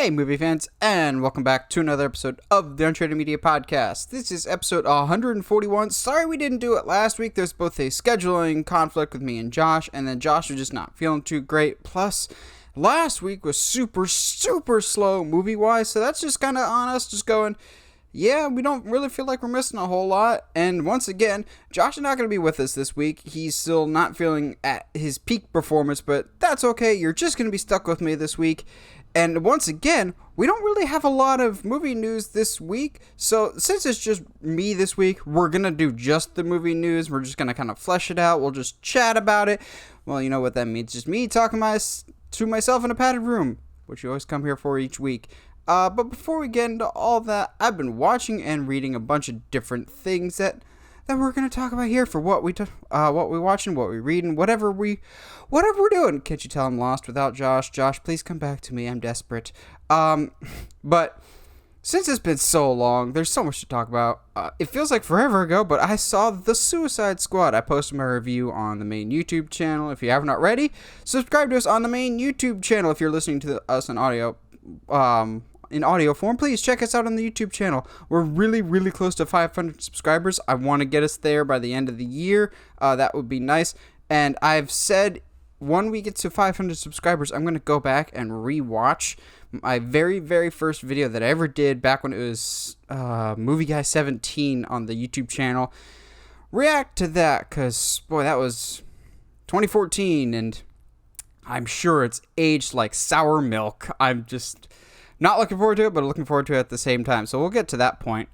Hey movie fans, and welcome back to another episode of the Untraded Media Podcast. This is episode 141. Sorry we didn't do it last week. There's both a scheduling conflict with me and Josh, and then Josh was just not feeling too great. Plus, last week was super slow movie-wise, so that's just kind of on us, just going, yeah, we don't really feel like we're missing a whole lot. And once again, Josh is not going to be with us this week. He's still not feeling at his peak performance, but that's okay. You're just going to be stuck with me this week. And once again, we don't really have a lot of movie news this week. So since it's just me this week, we're going to do just the movie news. We're just going to kind of flesh it out. We'll just chat about it. Well, you know what that means. Just me talking to myself in a padded room, which you always come here for each week. But before we get into all that, I've been watching and reading a bunch of different things that we're going to talk about here for what we watching, what we reading, whatever we're doing. Can't you tell I'm lost without Josh? Josh, please come back to me. I'm desperate. But since it's been so long, there's so much to talk about. It feels like forever ago, but I saw The Suicide Squad. I posted my review on the main YouTube channel. If you haven't already, subscribe to us on the main YouTube channel. If you're listening to us in audio form, please check us out on the YouTube channel. We're really close to 500 subscribers. I want to get us there by the end of the year. That would be nice. And I've said when we get to 500 subscribers, I'm going to go back and rewatch my very first video that I ever did back when it was Movie Guy 17 on the YouTube channel. React to that, because boy, that was 2014, and I'm sure it's aged like sour milk. I'm just not looking forward to it, but looking forward to it at the same time. So we'll get to that point.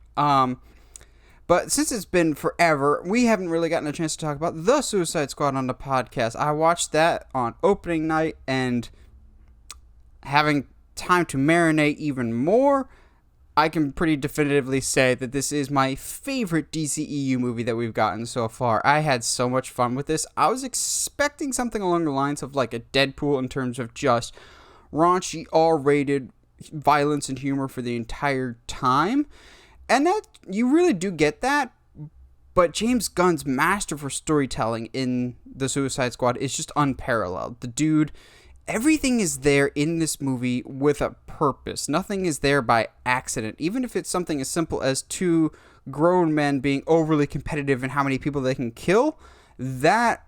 But since it's been forever, we haven't really gotten a chance to talk about The Suicide Squad on the podcast. I watched that on opening night, and having time to marinate even more, I can pretty definitively say that this is my favorite DCEU movie that we've gotten so far. I had so much fun with this. I was expecting something along the lines of like a Deadpool in terms of just raunchy, R-rated violence and humor for the entire time. And that, you really do get that. But James Gunn's master for storytelling in The Suicide Squad is just unparalleled. The dude, everything is there in this movie with a purpose. Nothing is there by accident. Even if it's something as simple as two grown men being overly competitive in how many people they can kill, that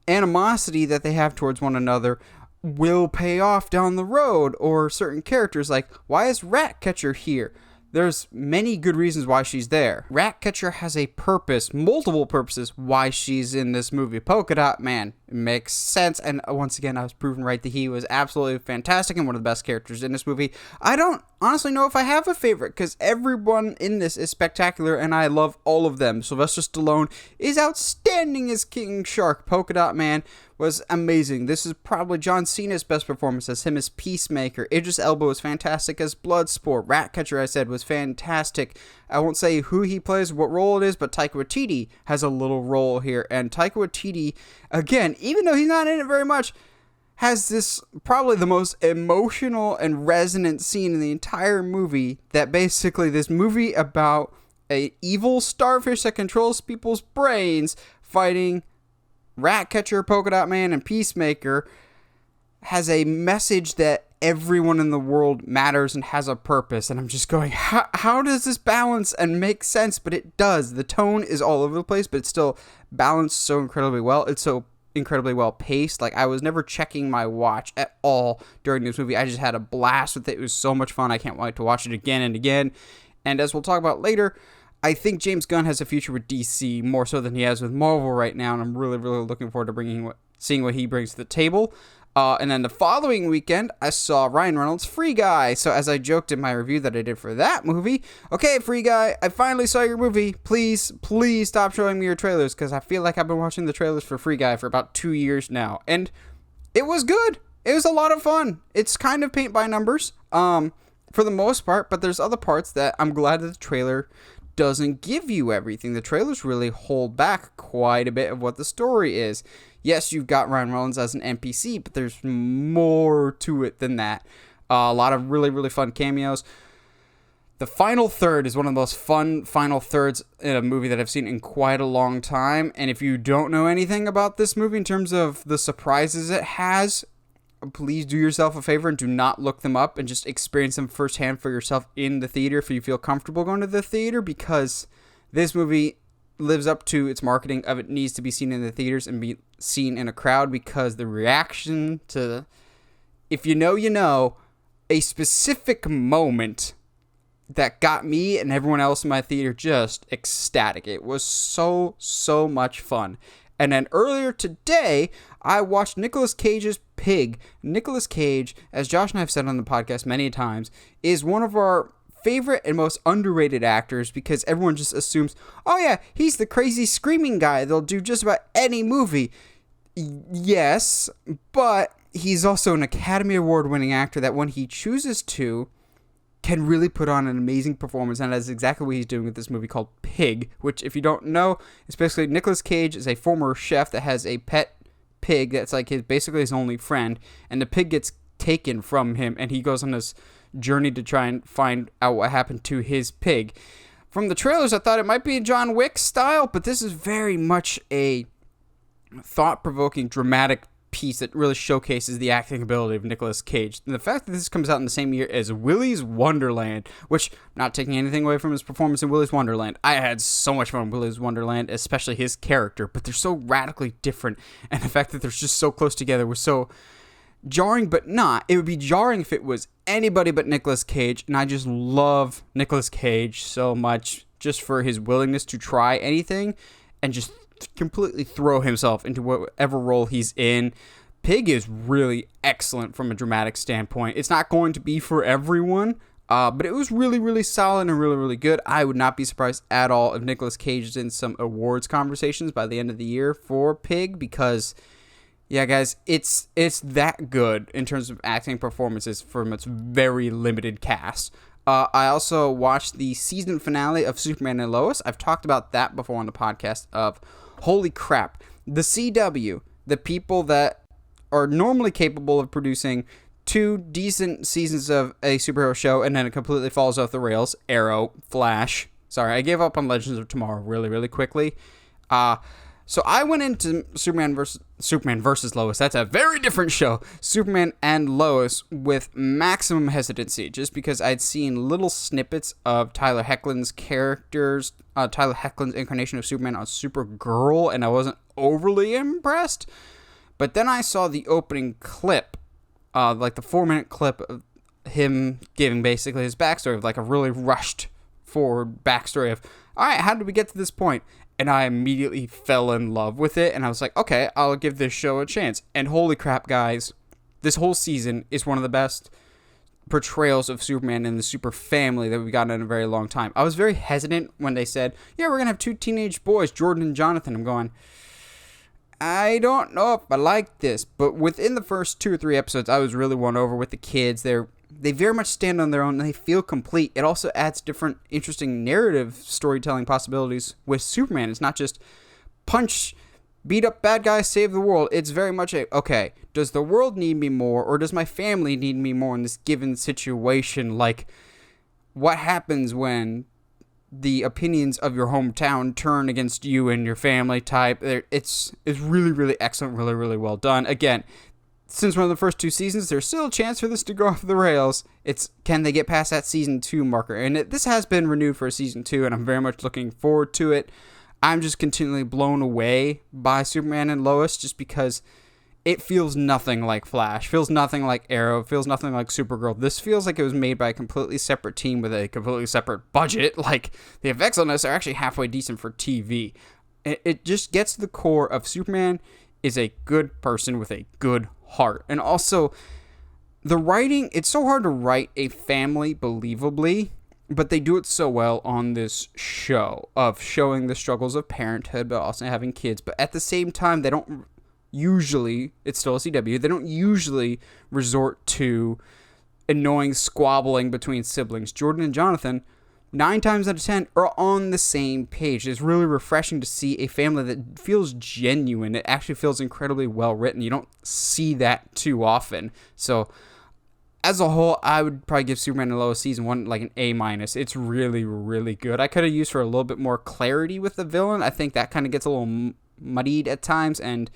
animosity that they have towards one another will pay off down the road. Or certain characters, like, why is Ratcatcher here? There's many good reasons why she's there. Ratcatcher has a purpose, multiple purposes, why she's in this movie. Polka Dot Man, it makes sense, and once again, I was proven right that he was absolutely fantastic and one of the best characters in this movie. I don't honestly know if I have a favorite, because everyone in this is spectacular, and I love all of them. Sylvester Stallone is outstanding as King Shark. Polka Dot Man was amazing. This is probably John Cena's best performance as him as Peacemaker. Idris Elba was fantastic as Bloodsport. Ratcatcher, I said, was fantastic. I won't say who he plays, what role it is, but Taika Waititi has a little role here. And Taika Waititi, again, even though he's not in it very much, has this probably the most emotional and resonant scene in the entire movie. That basically this movie about a evil starfish that controls people's brains fighting Ratcatcher, Polka Dot Man, and Peacemaker has a message that everyone in the world matters and has a purpose. And I'm just going, how does this balance and make sense? But it does. The tone is all over the place, but it's still balanced so incredibly well. It's so incredibly well paced. Like, I was never checking my watch at all during this movie. I just had a blast with it. It was so much fun. I can't wait to watch it again and again. And as we'll talk about later, I think James Gunn has a future with DC more so than he has with Marvel right now, and I'm really looking forward to seeing what he brings to the table. And then the following weekend, I saw Ryan Reynolds' Free Guy. So as I joked in my review that I did for that movie, okay, Free Guy, I finally saw your movie. Please stop showing me your trailers, because I feel like I've been watching the trailers for Free Guy for about 2 years now. And it was good. It was a lot of fun. It's kind of paint by numbers for the most part, but there's other parts that I'm glad that the trailer doesn't give you everything. The trailers really hold back quite a bit of what the story is. Yes, you've got Ryan Reynolds as an NPC, but there's more to it than that. A lot of really fun cameos. The final third is one of the most fun final thirds in a movie that I've seen in quite a long time. And if you don't know anything about this movie in terms of the surprises it has, please do yourself a favor and do not look them up and just experience them firsthand for yourself in the theater if you feel comfortable going to the theater, because this movie lives up to its marketing of it needs to be seen in the theaters and be seen in a crowd, because the reaction to, if you know, a specific moment that got me and everyone else in my theater just ecstatic. It was so much fun. And then earlier today, I watched Nicolas Cage's Pig. Nicolas Cage, as Josh and I have said on the podcast many times, is one of our favorite and most underrated actors, because everyone just assumes, oh yeah, he's the crazy screaming guy that'll do just about any movie. Yes, but he's also an Academy Award winning actor that when he chooses to, can really put on an amazing performance, and that's exactly what he's doing with this movie called Pig, which, if you don't know, is basically Nicolas Cage is a former chef that has a pet pig that's like basically his only friend, and the pig gets taken from him, and he goes on this journey to try and find out what happened to his pig. From the trailers, I thought it might be John Wick style, but this is very much a thought-provoking, dramatic piece that really showcases the acting ability of Nicolas Cage. And the fact that this comes out in the same year as Willy's Wonderland, which, not taking anything away from his performance in Willy's Wonderland, I had so much fun in Willy's Wonderland, especially his character, but they're so radically different, and the fact that they're just so close together was so jarring, but not. It would be jarring if it was anybody but Nicolas Cage, and I just love Nicolas Cage so much, just for his willingness to try anything, and just completely throw himself into whatever role he's in. Pig is really excellent from a dramatic standpoint. It's not going to be for everyone, but it was really solid and really good. I would not be surprised at all if Nicolas Cage is in some awards conversations by the end of the year for Pig, because, yeah, guys, it's that good in terms of acting performances from its very limited cast. I also watched the season finale of Superman and Lois. I've talked about that before on the podcast of, holy crap, the CW, the people that are normally capable of producing 2 decent seasons of a superhero show and then it completely falls off the rails, Arrow, Flash. Sorry, I gave up on Legends of Tomorrow really quickly. So I went into Superman versus Lois. That's a very different show. Superman and Lois with maximum hesitancy, just because I'd seen little snippets of Tyler Hoechlin's characters, Tyler Hoechlin's incarnation of Superman on Supergirl, and I wasn't overly impressed. But then I saw the opening clip, like the 4-minute clip of him giving basically his backstory, of like a really rushed forward backstory of, all right, how did we get to this point? And I immediately fell in love with it, and I was like, okay, I'll give this show a chance. And holy crap, guys, this whole season is one of the best portrayals of Superman and the super family that we've gotten in a very long time. I was very hesitant when they said, yeah, we're going to have 2 teenage boys, Jordan and Jonathan. I'm going, I don't know if I like this. But within the first 2 or 3 episodes, I was really won over with the kids. They very much stand on their own, and they feel complete. It also adds different, interesting narrative storytelling possibilities with Superman. It's not just punch, beat up bad guys, save the world. It's very much okay, does the world need me more, or does my family need me more in this given situation? Like, what happens when the opinions of your hometown turn against you and your family type? It's really excellent, really well done. Again, since one of the first 2 seasons, there's still a chance for this to go off the rails. It's, can they get past that season 2 marker? And this has been renewed for a season 2, and I'm very much looking forward to it. I'm just continually blown away by Superman and Lois, just because it feels nothing like Flash, feels nothing like Arrow, feels nothing like Supergirl. This feels like it was made by a completely separate team with a completely separate budget. Like, the effects on this are actually halfway decent for TV. It just gets to the core of Superman is a good person with a good heart. And also, the writing, it's so hard to write a family believably, but they do it so well on this show of showing the struggles of parenthood, but also having kids. But at the same time, they don't usually, it's still a CW, they don't usually resort to annoying squabbling between siblings. Jordan and Jonathan, 9 times out of 10, are on the same page. It's really refreshing to see a family that feels genuine. It actually feels incredibly well written. You don't see that too often. So, as a whole, I would probably give Superman and Lois season 1 like an A-. It's really good. I could have used for a little bit more clarity with the villain. I think that kind of gets a little muddied at times, and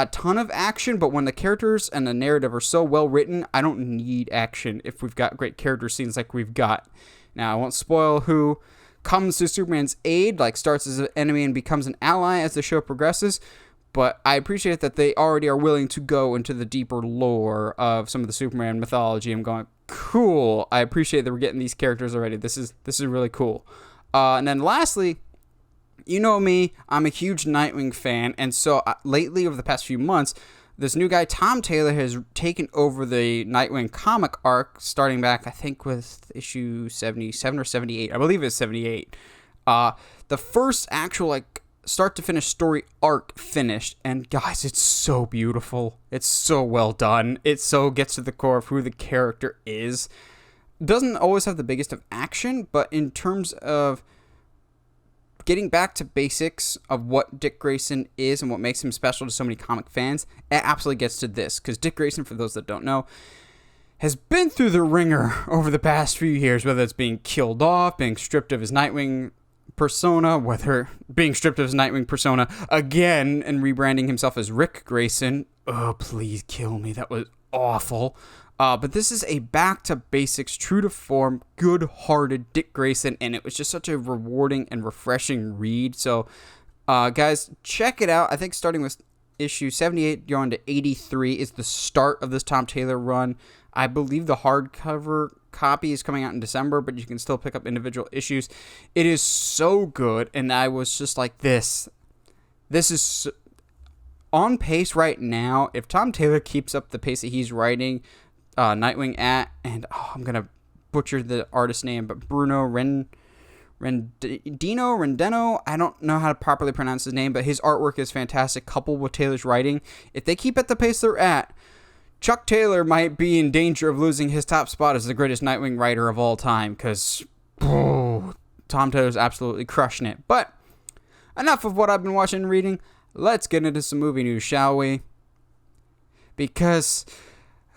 a ton of action, but when the characters and the narrative are so well written, I don't need action if we've got great character scenes like we've got. Now, I won't spoil who comes to Superman's aid, like starts as an enemy and becomes an ally as the show progresses, but I appreciate that they already are willing to go into the deeper lore of some of the Superman mythology. I'm going, cool. I appreciate that we're getting these characters already. This is really cool. And then lastly, you know me, I'm a huge Nightwing fan, and so lately, over the past few months, this new guy, Tom Taylor, has taken over the Nightwing Comic Arc, starting back, I think, with issue 77 or 78. I believe it's 78. The first actual, like, start-to-finish story arc finished, and guys, it's so beautiful. It's so well done. It so gets to the core of who the character is. Doesn't always have the biggest of action, but in terms of getting back to basics of what Dick Grayson is and what makes him special to so many comic fans, it absolutely gets to this. Because Dick Grayson, for those that don't know, has been through the ringer over the past few years, whether it's being killed off, being stripped of his Nightwing persona, whether being stripped of his Nightwing persona again and rebranding himself as Rick Grayson. Oh, please kill me. That was awful. But this is a back to basics, true to form, good-hearted Dick Grayson, and it was just such a rewarding and refreshing read. So, guys, check it out. I think starting with issue 78 going to 83 is the start of this Tom Taylor run. I believe the hardcover copy is coming out in December, but you can still pick up individual issues. It is so good, and I was just like, this is on pace right now. If Tom Taylor keeps up the pace that he's writing Nightwing at, and I'm going to butcher the artist's name, but Bruno Rendeno, I don't know how to properly pronounce his name, but his artwork is fantastic, coupled with Taylor's writing. If they keep at the pace they're at, Chuck Taylor might be in danger of losing his top spot as the greatest Nightwing writer of all time, because Tom Taylor's absolutely crushing it. But enough of what I've been watching and reading. Let's get into some movie news, shall we? Because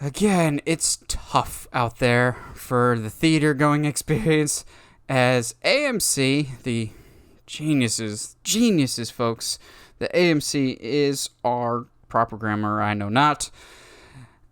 again, it's tough out there for the theater-going experience, as AMC, the geniuses, folks, the AMC is our proper grammar, I know not.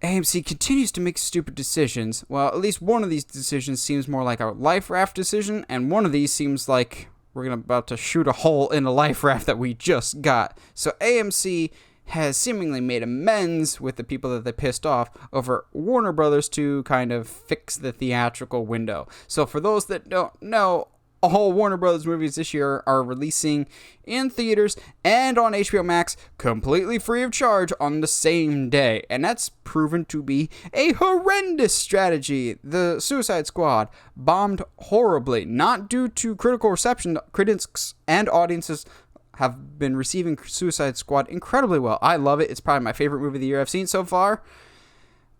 AMC continues to make stupid decisions. Well, at least one of these decisions seems more like a life raft decision, and one of these seems like we're about to shoot a hole in a life raft that we just got. So AMC has seemingly made amends with the people that they pissed off over Warner Brothers to kind of fix the theatrical window. So for those that don't know, all Warner Brothers movies this year are releasing in theaters and on HBO Max completely free of charge on the same day. And that's proven to be a horrendous strategy. The Suicide Squad bombed horribly, not due to critical reception. Critics and audiences have been receiving Suicide Squad incredibly well. I love it. It's probably my favorite movie of the year I've seen so far.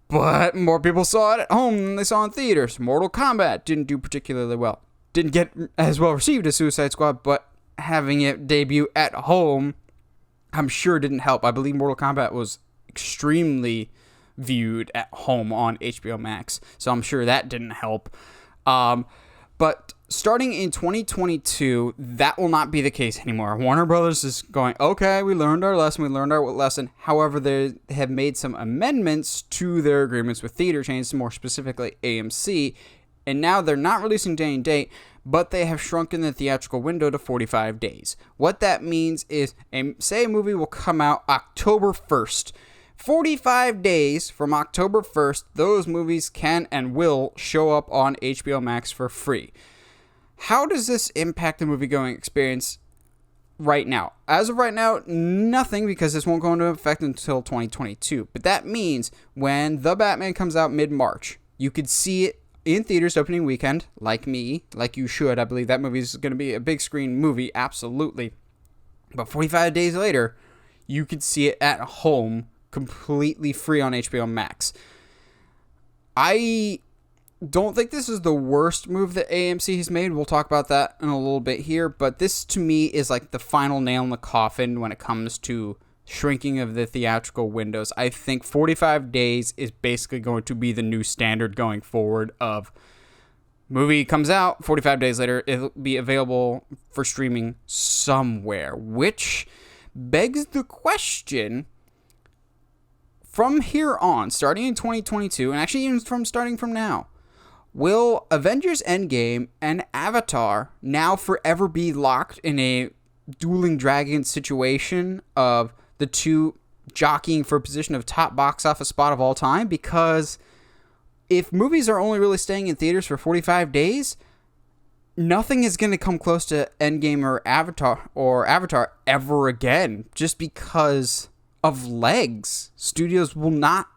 But more people saw it at home than they saw in theaters. Mortal Kombat didn't do particularly well. Didn't get as well received as Suicide Squad, but having it debut at home, I'm sure didn't help. I believe Mortal Kombat was extremely viewed at home on HBO Max, so I'm sure that didn't help. But starting in 2022, that will not be the case anymore. Warner Brothers is going, okay, we learned our lesson. However, they have made some amendments to their agreements with theater chains, more specifically AMC, and now they're not releasing day and date, but they have shrunken the theatrical window to 45 days. What that means is, say a movie will come out October 1st. 45 days from October 1st, those movies can and will show up on HBO Max for free. How does this impact the movie-going experience right now? As of right now, nothing, because this won't go into effect until 2022. But that means when The Batman comes out mid-March, you could see it in theaters opening weekend, like me, like you should. I believe that movie is going to be a big screen movie, absolutely. But 45 days later, you could see it at home, completely free on HBO Max. I don't think this is the worst move that AMC has made. We'll talk about that in a little bit here, but this to me is like the final nail in the coffin when it comes to shrinking of the theatrical windows. I think 45 days is basically going to be the new standard going forward. Of movie comes out 45 days later, it'll be available for streaming somewhere, which begs the question, from here on, starting in 2022, and actually even starting from now, will Avengers Endgame and Avatar now forever be locked in a dueling dragon situation of the two jockeying for a position of top box office spot of all time? Because if movies are only really staying in theaters for 45 days, nothing is going to come close to Endgame or Avatar ever again, just because of legs. Studios will not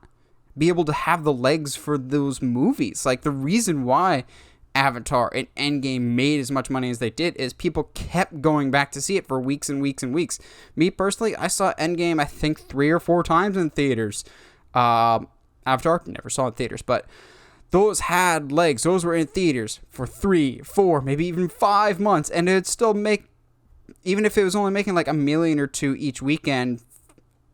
be able to have the legs for those movies. Like, the reason why Avatar and Endgame made as much money as they did is people kept going back to see it for weeks and weeks and weeks. Me personally, I saw Endgame I think 3 or 4 times in theaters. Avatar, never saw in theaters, but those had legs. Those were in theaters for 3, 4, maybe even 5 months, and it'd still make, even if it was only making like $1 million or $2 million each weekend,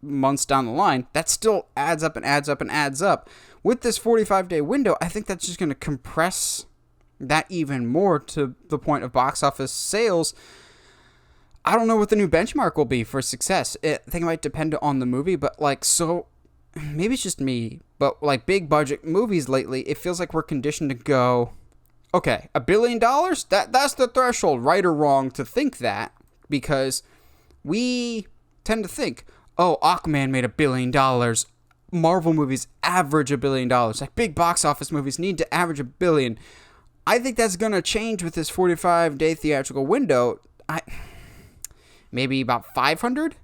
months down the line, that still adds up and adds up and adds up. With this 45-day window, I think that's just going to compress that even more to the point of box office sales. I don't know what the new benchmark will be for success. I think it might depend on the movie, but like, so maybe it's just me, but like big budget movies lately, it feels like we're conditioned to go, okay, $1 billion, that's the threshold, right or wrong, to think that, because we tend to think, oh, Aquaman made $1 billion. Marvel movies average $1 billion. Like, big box office movies need to average $1 billion. I think that's going to change with this 45-day theatrical window. Maybe about 500.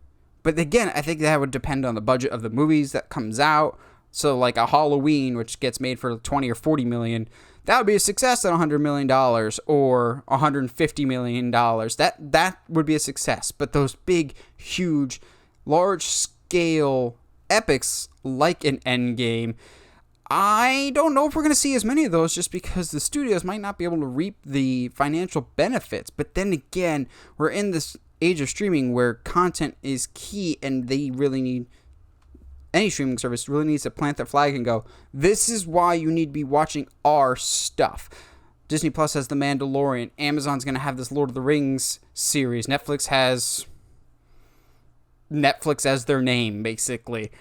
But again, I think that would depend on the budget of the movies that comes out. So like a Halloween, which gets made for 20 or 40 million, that would be a success at $100 million or $150 million. That would be a success. But those big, huge, large-scale epics like an Endgame, I don't know if we're going to see as many of those, just because the studios might not be able to reap the financial benefits. But then again, we're in this age of streaming where content is key, and they really need, any streaming service really needs to plant their flag and go, this is why you need to be watching our stuff. Disney Plus has The Mandalorian. Amazon's going to have this Lord of the Rings series. Netflix has Netflix as their name, basically.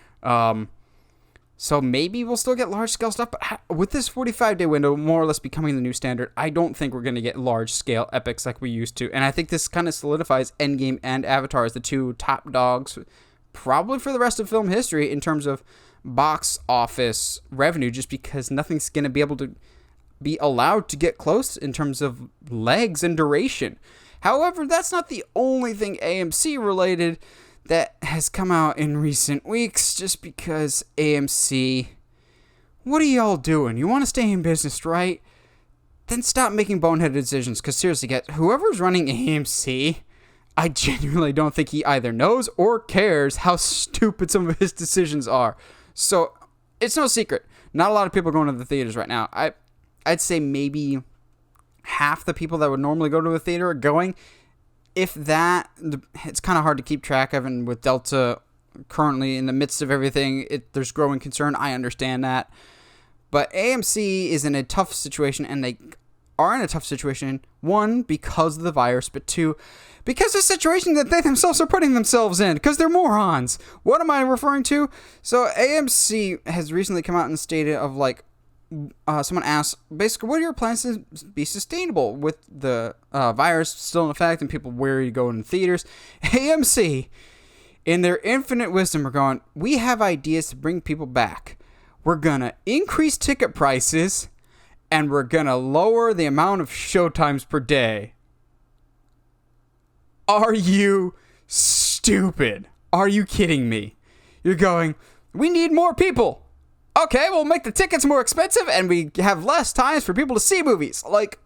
So maybe we'll still get large-scale stuff, but with this 45-day window more or less becoming the new standard, I don't think we're going to get large-scale epics like we used to. And I think this kind of solidifies Endgame and Avatar as the two top dogs, probably for the rest of film history, in terms of box office revenue, just because nothing's going to be able to be allowed to get close in terms of legs and duration. However, that's not the only thing AMC related that has come out in recent weeks, just because AMC, what are y'all doing? You want to stay in business, right? Then stop making boneheaded decisions, because seriously, guys, whoever's running AMC, I genuinely don't think he either knows or cares how stupid some of his decisions are. So, it's no secret. Not a lot of people are going to the theaters right now. I'd say maybe half the people that would normally go to a theater are going. If that, it's kind of hard to keep track of, and with Delta currently in the midst of everything, there's growing concern. I understand that. But AMC is in a tough situation, and they are in a tough situation, one, because of the virus, but two, because of the situation that they themselves are putting themselves in, because they're morons. What am I referring to? So AMC has recently come out and stated of like, someone asked, basically, what are your plans to be sustainable with the virus still in effect and people wary to go in theaters? AMC, in their infinite wisdom, are going, we have ideas to bring people back. We're going to increase ticket prices, and we're going to lower the amount of showtimes per day. Are you stupid? Are you kidding me? You're going, we need more people. Okay, we'll make the tickets more expensive, and we have less times for people to see movies. Like,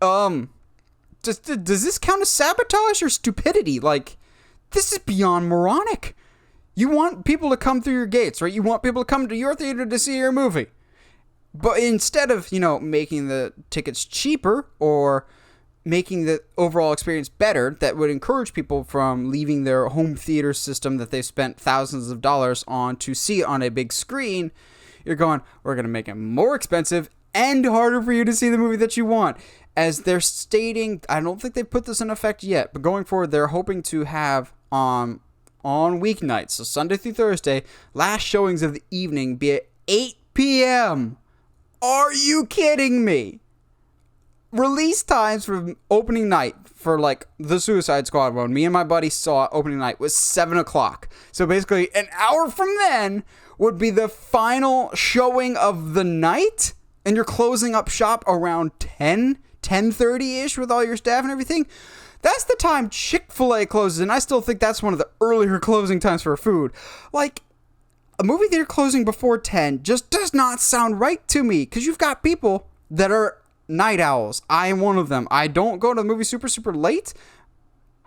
does this count as sabotage or stupidity? Like, this is beyond moronic. You want people to come through your gates, right? You want people to come to your theater to see your movie. But instead of, making the tickets cheaper or making the overall experience better, that would encourage people from leaving their home theater system that they've spent thousands of dollars on to see it on a big screen, you're going, we're going to make it more expensive and harder for you to see the movie that you want. As they're stating, I don't think they've put this in effect yet, but going forward, they're hoping to have on weeknights, so Sunday through Thursday. Last showings of the evening be at 8 p.m. Are you kidding me? Release times for opening night for like the Suicide Squad one, me and my buddy saw opening night, was 7 o'clock. So basically an hour from then would be the final showing of the night, and you're closing up shop around 10:30ish with all your staff and everything. That's the time Chick-fil-A closes, and I still think that's one of the earlier closing times for food. Like, a movie theater closing before 10 just does not sound right to me, because you've got people that are night owls. I am one of them. I don't go to the movie super late,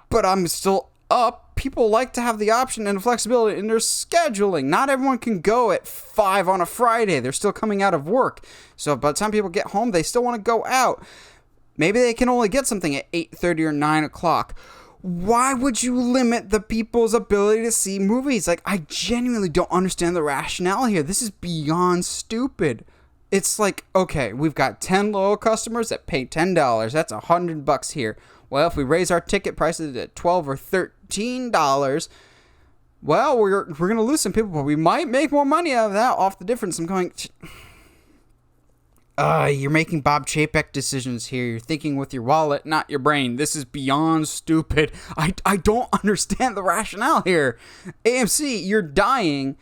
but I'm still up. People like to have the option and the flexibility in their scheduling. Not everyone can go at 5 on a Friday. They're still coming out of work. So by the time people get home, they still want to go out. Maybe they can only get something at 8:30 or 9 o'clock. Why would you limit the people's ability to see movies? Like, I genuinely don't understand the rationale here. This is beyond stupid. It's like, okay, we've got 10 loyal customers that pay $10. That's $100 here. Well, if we raise our ticket prices at $12 or $13, well, we're going to lose some people, but we might make more money out of that off the difference. I'm going, you're making Bob Chapek decisions here. You're thinking with your wallet, not your brain. This is beyond stupid. I don't understand the rationale here. AMC, you're dying,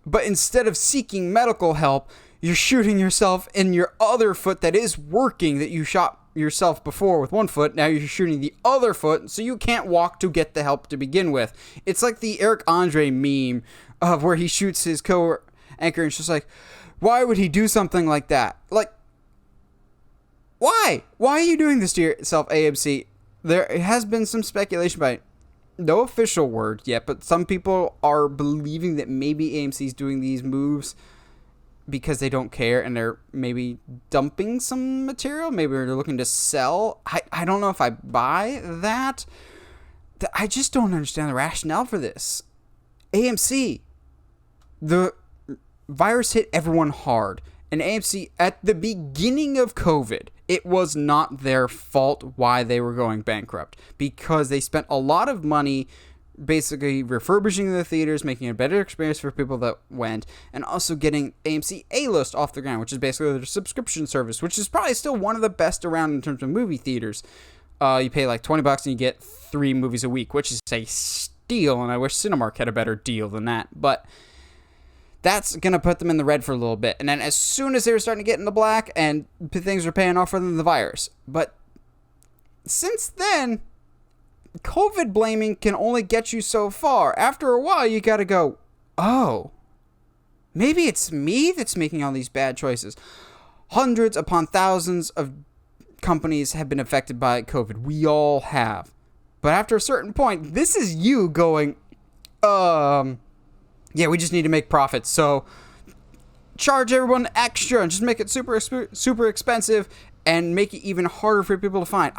but instead of seeking medical help, you're shooting yourself in your other foot that is working, that you shot yourself before with one foot. Now you're shooting the other foot, so you can't walk to get the help to begin with. It's like the Eric Andre meme of where he shoots his co-anchor, and it's just like, why would he do something like that? Like, why? Why are you doing this to yourself, AMC? There has been some speculation by no official word yet, but some people are believing that maybe AMC's doing these moves because they don't care and they're maybe dumping some material. Maybe they're looking to sell. I don't know if I buy that. I just don't understand the rationale for this. AMC, the virus hit everyone hard. And AMC, at the beginning of COVID, it was not their fault why they were going bankrupt. Because they spent a lot of money basically refurbishing the theaters, making a better experience for people that went, and also getting AMC A-List off the ground, which is basically their subscription service, which is probably still one of the best around in terms of movie theaters. You pay like $20 and you get 3 movies a week, which is a steal, and I wish Cinemark had a better deal than that. But that's going to put them in the red for a little bit. And then as soon as they were starting to get in the black, and things were paying off for them, the virus. But since then, COVID blaming can only get you so far. After a while, you got to go, oh, maybe it's me that's making all these bad choices. Hundreds upon thousands of companies have been affected by COVID. We all have. But after a certain point, this is you going, yeah, we just need to make profits. So charge everyone extra and just make it super expensive and make it even harder for people to find.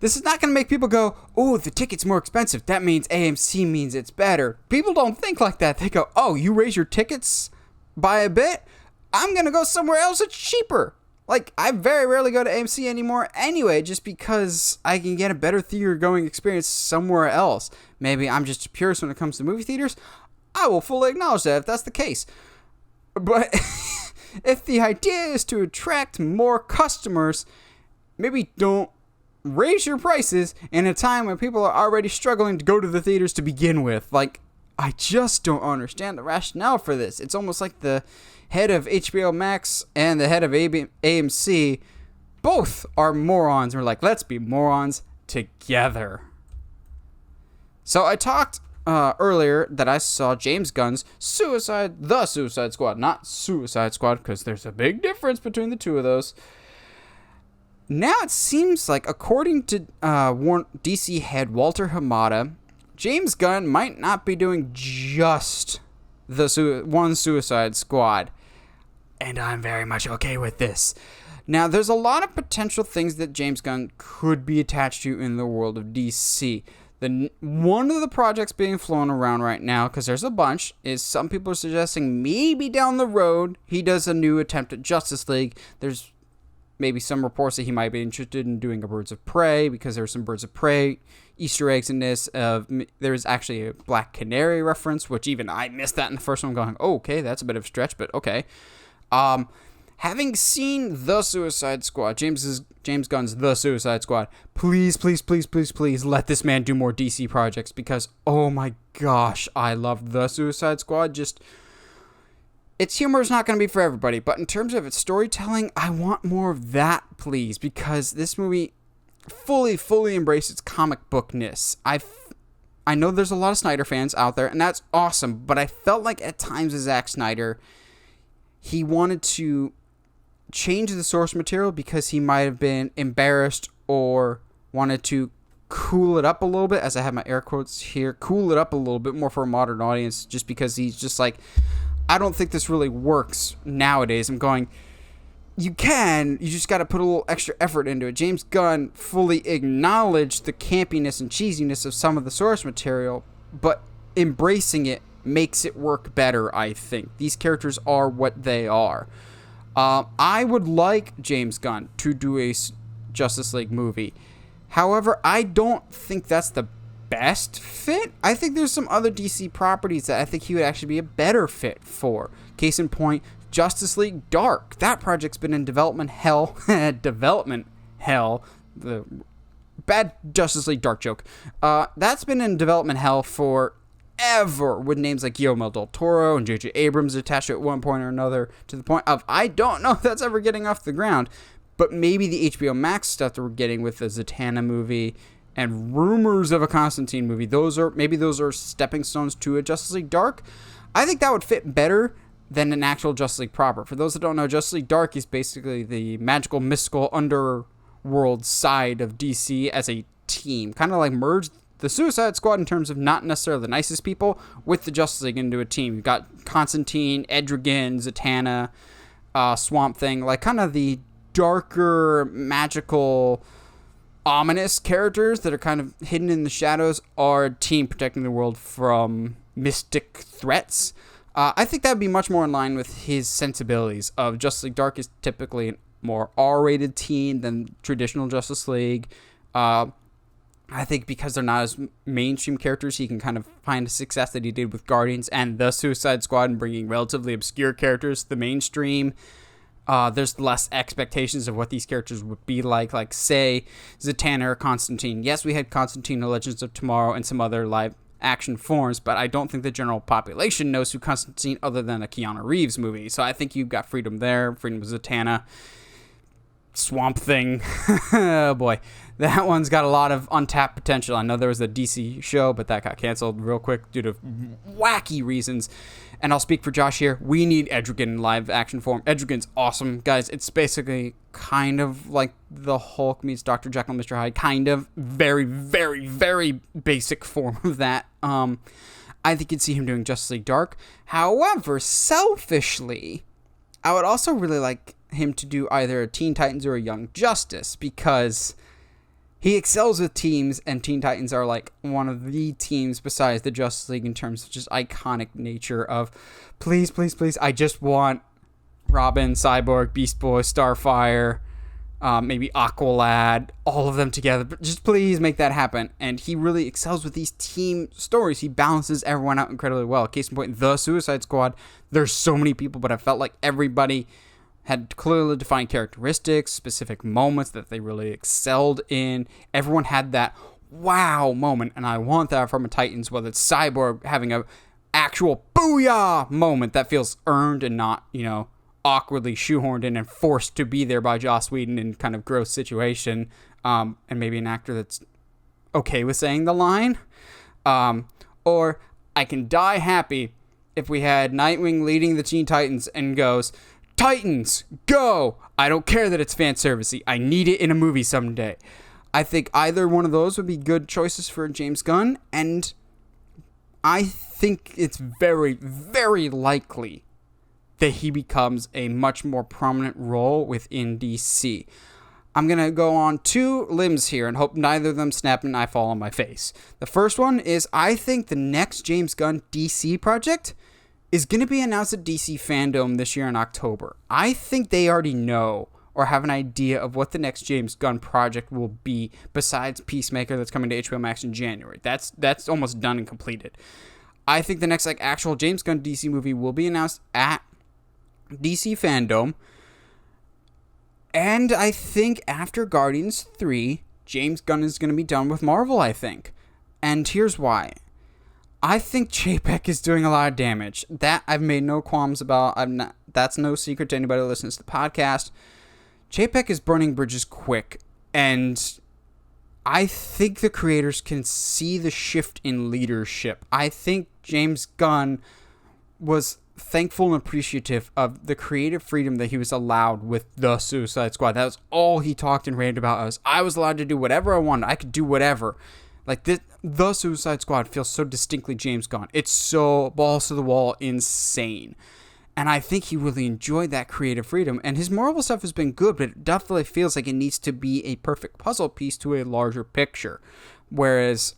This is not going to make people go, oh, the ticket's more expensive. That means AMC means it's better. People don't think like that. They go, oh, you raise your tickets by a bit? I'm going to go somewhere else that's cheaper. Like, I very rarely go to AMC anymore anyway, just because I can get a better theater going experience somewhere else. Maybe I'm just a purist when it comes to movie theaters. I will fully acknowledge that if that's the case. But if the idea is to attract more customers, maybe don't raise your prices in a time when people are already struggling to go to the theaters to begin with. Like, I just don't understand the rationale for this. It's almost like the head of HBO Max and the head of AMC both are morons. We're like, let's be morons together. So I talked earlier that I saw James Gunn's The Suicide Squad, not Suicide Squad, because there's a big difference between the two of those. Now it seems like, according to DC head Walter Hamada, James Gunn might not be doing just the one Suicide Squad. And I'm very much okay with this. Now, there's a lot of potential things that James Gunn could be attached to in the world of DC. One of the projects being flown around right now, because there's a bunch, is some people are suggesting maybe down the road he does a new attempt at Justice League. There's maybe some reports that he might be interested in doing a Birds of Prey, because there's some Birds of Prey Easter eggs in this. There's actually a Black Canary reference, which even I missed that in the first one, going, oh, okay, that's a bit of a stretch, but okay. Having seen The Suicide Squad, James Gunn's The Suicide Squad, please, please, please, please, please let this man do more DC projects, because, oh my gosh, I love The Suicide Squad. Just, its humor is not going to be for everybody, but in terms of its storytelling, I want more of that, please, because this movie fully embraced its comic bookness. I know there's a lot of Snyder fans out there, and that's awesome, but I felt like at times with Zack Snyder, he wanted to change the source material because he might have been embarrassed or wanted to cool it up a little bit, as I have my air quotes here, cool it up a little bit more for a modern audience, just because he's just like, I don't think this really works nowadays. I'm going, you just got to put a little extra effort into it. James Gunn fully acknowledged the campiness and cheesiness of some of the source material, but embracing it makes it work better, I think. These characters are what they are. I would like James Gunn to do a Justice League movie. However, I don't think that's the best fit. I think there's some other DC properties that I think he would actually be a better fit for. Case in point, Justice League Dark. That project's been in development hell. The bad Justice League Dark joke. That's been in development hell for ever, with names like Guillermo del Toro and J.J. Abrams attached at one point or another, to the point of, I don't know if that's ever getting off the ground, but maybe the HBO Max stuff that we're getting with the Zatanna movie and rumors of a Constantine movie, those are stepping stones to a Justice League Dark. I think that would fit better than an actual Justice League proper. For those that don't know, Justice League Dark is basically the magical, mystical underworld side of DC as a team, kind of like merged the Suicide Squad in terms of not necessarily the nicest people with the Justice League into a team. You've got Constantine, Etrigan, Zatanna, Swamp Thing, like kind of the darker, magical, ominous characters that are kind of hidden in the shadows are a team protecting the world from mystic threats. I think that would be much more in line with his sensibilities of Justice League Dark is typically a more R-rated team than traditional Justice League. I think because they're not as mainstream characters, he can kind of find a success that he did with Guardians and the Suicide Squad and bringing relatively obscure characters to the mainstream. There's less expectations of what these characters would be like say, Zatanna or Constantine. Yes, we had Constantine, The Legends of Tomorrow, and some other live action forms, but I don't think the general population knows who Constantine other than a Keanu Reeves movie. So I think you've got freedom there, freedom of Zatanna. Swamp Thing, oh boy, that one's got a lot of untapped potential. I know there was a DC show, but that got canceled real quick due to wacky reasons. And I'll speak for Josh here. We need Etrigan in live action form. Etrigan's awesome, guys. It's basically kind of like the Hulk meets Dr. Jekyll and Mr. Hyde, kind of very, very, very basic form of that. I think you'd see him doing Justice League Dark. However, selfishly, I would also really like him to do either a Teen Titans or a Young Justice, because he excels with teams, and Teen Titans are like one of the teams besides the Justice League in terms of just iconic nature of please, please, please, I just want Robin, Cyborg, Beast Boy, Starfire, maybe Aqualad, all of them together, but just please make that happen. And he really excels with these team stories. He balances everyone out incredibly well. Case in point, The Suicide Squad, there's so many people, but I felt like everybody had clearly defined characteristics, specific moments that they really excelled in. Everyone had that wow moment, and I want that from a Titans, whether it's Cyborg having a actual booyah moment that feels earned and not, awkwardly shoehorned in and forced to be there by Joss Whedon in kind of gross situation, and maybe an actor that's okay with saying the line. Or I can die happy if we had Nightwing leading the Teen Titans and goes, Titans, go! I don't care that it's fan servicey. I need it in a movie someday. I think either one of those would be good choices for James Gunn, and I think it's very, very likely that he becomes a much more prominent role within DC. I'm going to go on two limbs here and hope neither of them snap and I fall on my face. The first one is I think the next James Gunn DC project is going to be announced at DC Fandom this year in October. I think they already know, or have an idea of what the next James Gunn project will be besides Peacemaker that's coming to HBO Max in January. That's almost done and completed. I think the next actual James Gunn DC movie will be announced at DC Fandom. And I think after Guardians 3, James Gunn is going to be done with Marvel, I think. And here's why. I think Chapek is doing a lot of damage. That I've made no qualms about. That's no secret to anybody who listens to the podcast. Chapek is burning bridges quick. And I think the creators can see the shift in leadership. I think James Gunn was thankful and appreciative of the creative freedom that he was allowed with the Suicide Squad. That was all he talked and raved about. I was allowed to do whatever I wanted. I could do whatever. Like the Suicide Squad feels so distinctly James Gunn. It's so balls to the wall insane. And I think he really enjoyed that creative freedom. And his Marvel stuff has been good, but it definitely feels like it needs to be a perfect puzzle piece to a larger picture. Whereas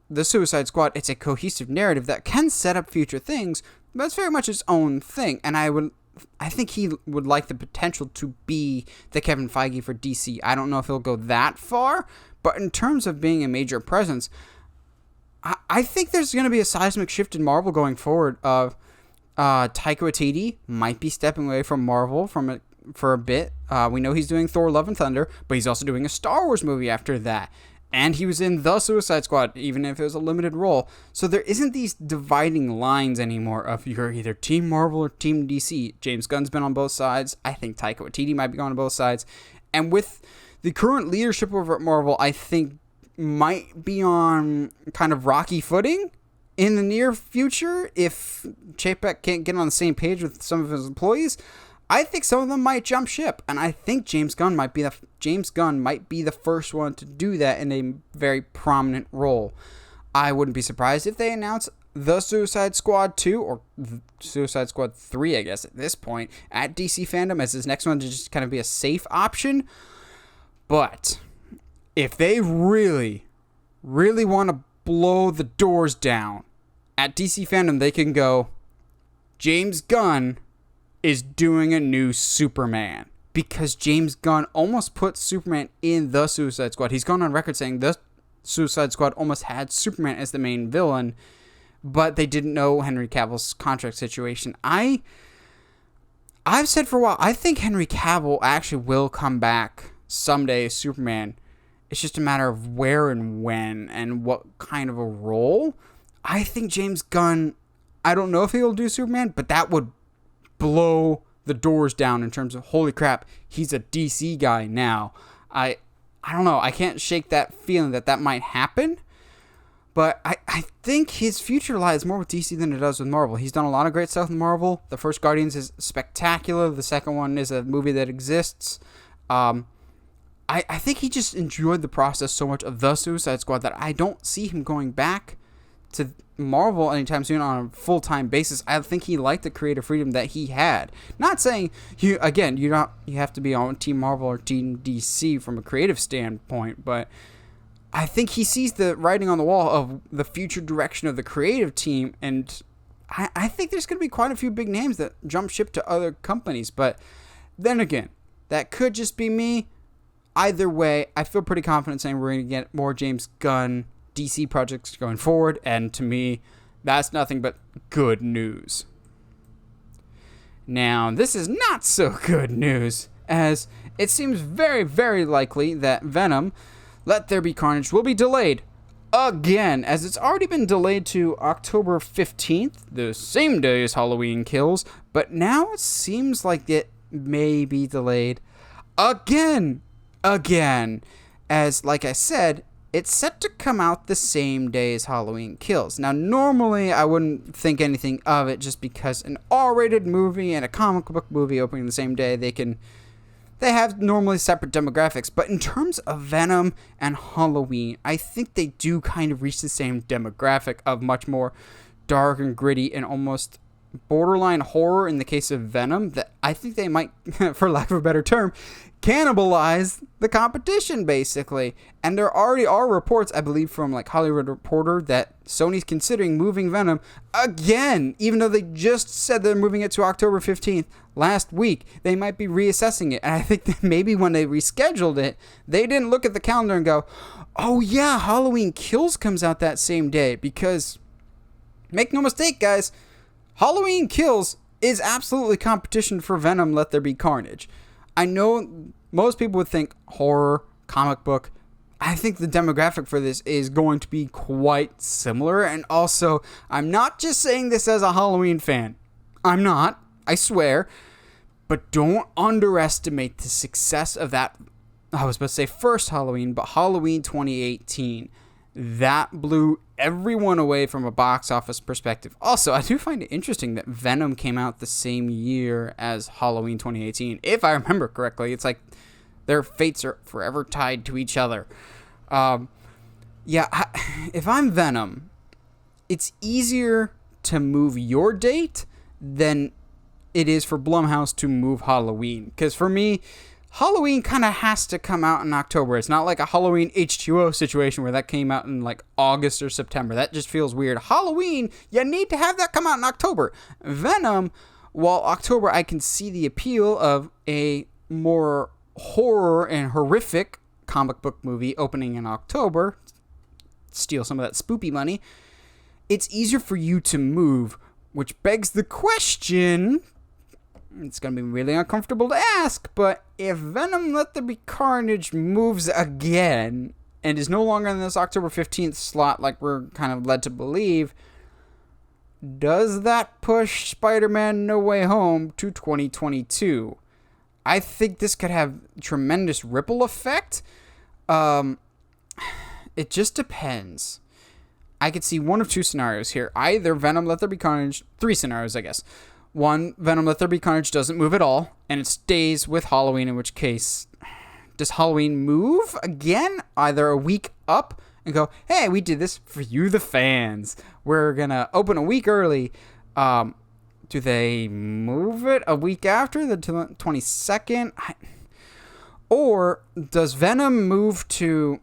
the Suicide Squad, it's a cohesive narrative that can set up future things, but it's very much its own thing. And I think he would like the potential to be the Kevin Feige for DC. I don't know if he'll go that far, but in terms of being a major presence, I think there's going to be a seismic shift in Marvel going forward. Taika Waititi might be stepping away from Marvel for a bit. We know he's doing Thor: Love and Thunder, but he's also doing a Star Wars movie after that. And he was in The Suicide Squad, even if it was a limited role. So there isn't these dividing lines anymore of you're either Team Marvel or Team DC. James Gunn's been on both sides. I think Taika Waititi might be going on both sides. And with the current leadership over at Marvel, I think might be on kind of rocky footing in the near future if Chapek can't get on the same page with some of his employees. I think some of them might jump ship, and I think James Gunn might be the first one to do that in a very prominent role. I wouldn't be surprised if they announce The Suicide Squad 2 or Suicide Squad 3, I guess at this point, at DC Fandom as his next one to just kind of be a safe option. But if they really, really want to blow the doors down at DC Fandom, they can go, James Gunn is doing a new Superman, because James Gunn almost put Superman in The Suicide Squad. He's gone on record saying The Suicide Squad almost had Superman as the main villain, but they didn't know Henry Cavill's contract situation. I've said for a while, I think Henry Cavill actually will come back someday as Superman. It's just a matter of where and when and what kind of a role. I think James Gunn, I don't know if he'll do Superman, but that would blow the doors down in terms of holy crap, he's a DC guy now. I don't know. I can't shake that feeling that might happen. But I think his future lies more with DC than it does with Marvel. He's done a lot of great stuff with Marvel. The first Guardians is spectacular. The second one is a movie that exists. I think he just enjoyed the process so much of The Suicide Squad that I don't see him going back to Marvel anytime soon on a full-time basis. I think he liked the creative freedom that he had. Not saying you have to be on Team Marvel or Team DC from a creative standpoint, but I think he sees the writing on the wall of the future direction of the creative team, and I think there's going to be quite a few big names that jump ship to other companies. But then again, that could just be me. Either way, I feel pretty confident saying we're going to get more James Gunn DC projects going forward, and to me, that's nothing but good news. Now, this is not so good news, as it seems very, very likely that Venom, Let There Be Carnage, will be delayed again, as it's already been delayed to October 15th, the same day as Halloween Kills, but now it seems like it may be delayed again, as, like I said, it's set to come out the same day as Halloween Kills. Now, normally, I wouldn't think anything of it just because an R-rated movie and a comic book movie opening the same day, they have normally separate demographics. But in terms of Venom and Halloween, I think they do kind of reach the same demographic of much more dark and gritty and almost borderline horror in the case of Venom, that I think they might, for lack of a better term, cannibalize the competition, basically. And there already are reports, I believe, from like Hollywood Reporter that Sony's considering moving Venom again, even though they just said they're moving it to October 15th last week. They might be reassessing it. And I think that maybe when they rescheduled it, they didn't look at the calendar and go, oh yeah, Halloween Kills comes out that same day. Because, make no mistake, guys, Halloween Kills is absolutely competition for Venom Let There Be Carnage. I know most people would think horror, comic book. I think the demographic for this is going to be quite similar. And also, I'm not just saying this as a Halloween fan. I'm not, I swear. But don't underestimate the success of that, I was about to say first Halloween, but Halloween 2018. That blew everyone away from a box office perspective. Also, I do find it interesting that Venom came out the same year as Halloween 2018. If I remember correctly, it's like their fates are forever tied to each other. If I'm Venom, it's easier to move your date than it is for Blumhouse to move Halloween. Because for me, Halloween kind of has to come out in October. It's not like a Halloween H2O situation where that came out in like August or September. That just feels weird. Halloween, you need to have that come out in October. Venom, while October, I can see the appeal of a more horror and horrific comic book movie opening in October. Steal some of that spoopy money. It's easier for you to move, which begs the question... It's going to be really uncomfortable to ask, but if Venom Let There Be Carnage moves again and is no longer in this October 15th slot like we're kind of led to believe, does that push Spider-Man No Way Home to 2022? I think this could have tremendous ripple effect. It just depends. I could see one of two scenarios here. Either Venom Let There Be Carnage, three scenarios, I guess. One, Venom Let There Be Carnage doesn't move at all, and it stays with Halloween, in which case, does Halloween move again? Either a week up and go, hey, we did this for you, the fans. We're going to open a week early. Do they move it a week after, the 22nd? Or does Venom move to